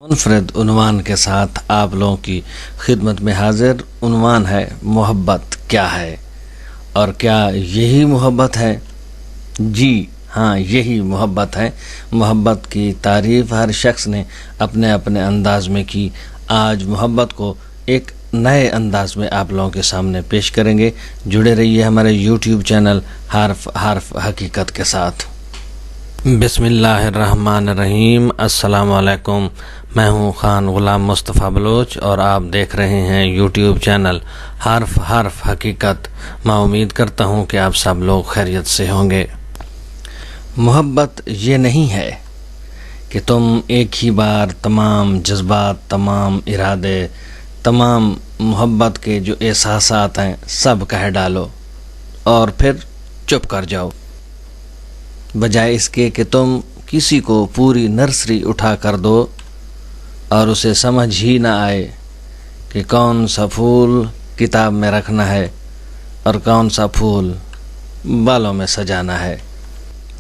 मुनफरद उन्वान के साथ आप लोगों की खिदमत में हाजिर। उन्वान है मोहब्बत क्या है, और क्या यही मोहब्बत है? जी हाँ, यही मोहब्बत है। मोहब्बत की तारीफ़ हर शख्स ने अपने अपने अंदाज में की। आज मोहब्बत को एक नए अंदाज में आप लोगों के सामने पेश करेंगे। जुड़े रहिए हमारे यूट्यूब चैनल हर्फ हकीकत के साथ। बिस्मिल्लाहिर्रहमानिर्रहीम। अस्सलाम वालेकुम। मैं हूँ खान गुलाम मुस्तफ़ा बलोच और आप देख रहे हैं यूट्यूब चैनल हर्फ हकीकत। मैं उम्मीद करता हूँ कि आप सब लोग खैरियत से होंगे। मोहब्बत ये नहीं है कि तुम एक ही बार तमाम जज्बात, तमाम इरादे, तमाम मोहब्बत के जो एहसासात हैं सब कह डालो और फिर चुप कर जाओ, बजाय इसके कि तुम किसी को पूरी नर्सरी उठा कर दो और उसे समझ ही ना आए कि कौन सा फूल किताब में रखना है और कौन सा फूल बालों में सजाना है।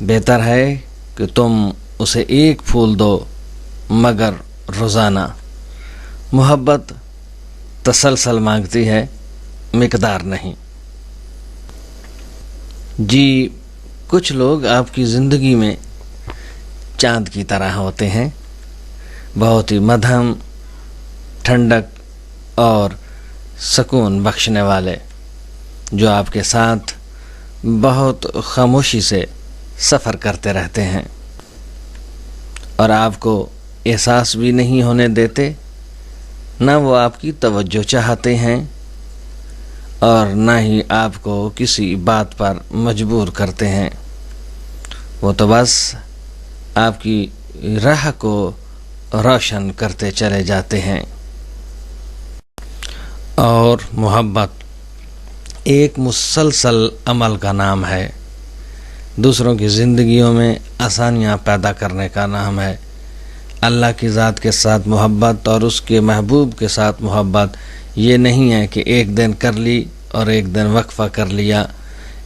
बेहतर है कि तुम उसे एक फूल दो मगर रोज़ाना। मोहब्बत तसलसल मांगती है, मिकदार नहीं। जी, कुछ लोग आपकी ज़िंदगी में चाँद की तरह होते हैं, बहुत ही मध्यम, ठंडक और सुकून बख्शने वाले, जो आपके साथ बहुत खामोशी से सफ़र करते रहते हैं और आपको एहसास भी नहीं होने देते। ना वो आपकी तवज्जो चाहते हैं और ना ही आपको किसी बात पर मजबूर करते हैं। वो तो बस आपकी राह को रोशन करते चले जाते हैं। और मोहब्बत एक मुसलसल अमल का नाम है, दूसरों की ज़िंदगियों में आसानियाँ पैदा करने का नाम है। अल्लाह की ज़ात के साथ मोहब्बत और उसके महबूब के साथ मोहब्बत ये नहीं है कि एक दिन कर ली और एक दिन वक्फ़ा कर लिया।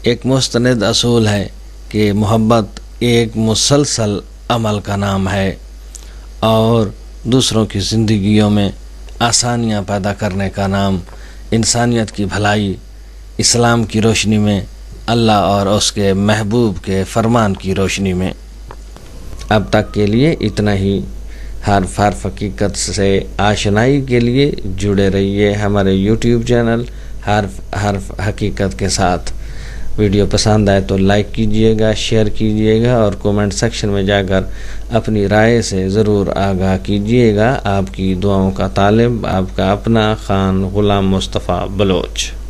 एक मुस्तनद असूल है कि मोहब्बत एक मुसलसल अमल का नाम है और दूसरों की ज़िंदगियों में आसानियाँ पैदा करने का नाम, इंसानियत की भलाई, इस्लाम की रोशनी में, अल्लाह और उसके महबूब के फरमान की रोशनी में। अब तक के लिए इतना ही। हर्फ हकीकत से आशनाई के लिए जुड़े रहिए हमारे यूट्यूब चैनल हर्फ हकीकत के साथ। वीडियो पसंद आए तो लाइक कीजिएगा, शेयर कीजिएगा और कमेंट सेक्शन में जाकर अपनी राय से ज़रूर आगाह कीजिएगा। आपकी दुआओं का तालिब आपका अपना खान गुलाम मुस्तफ़ा बलोच।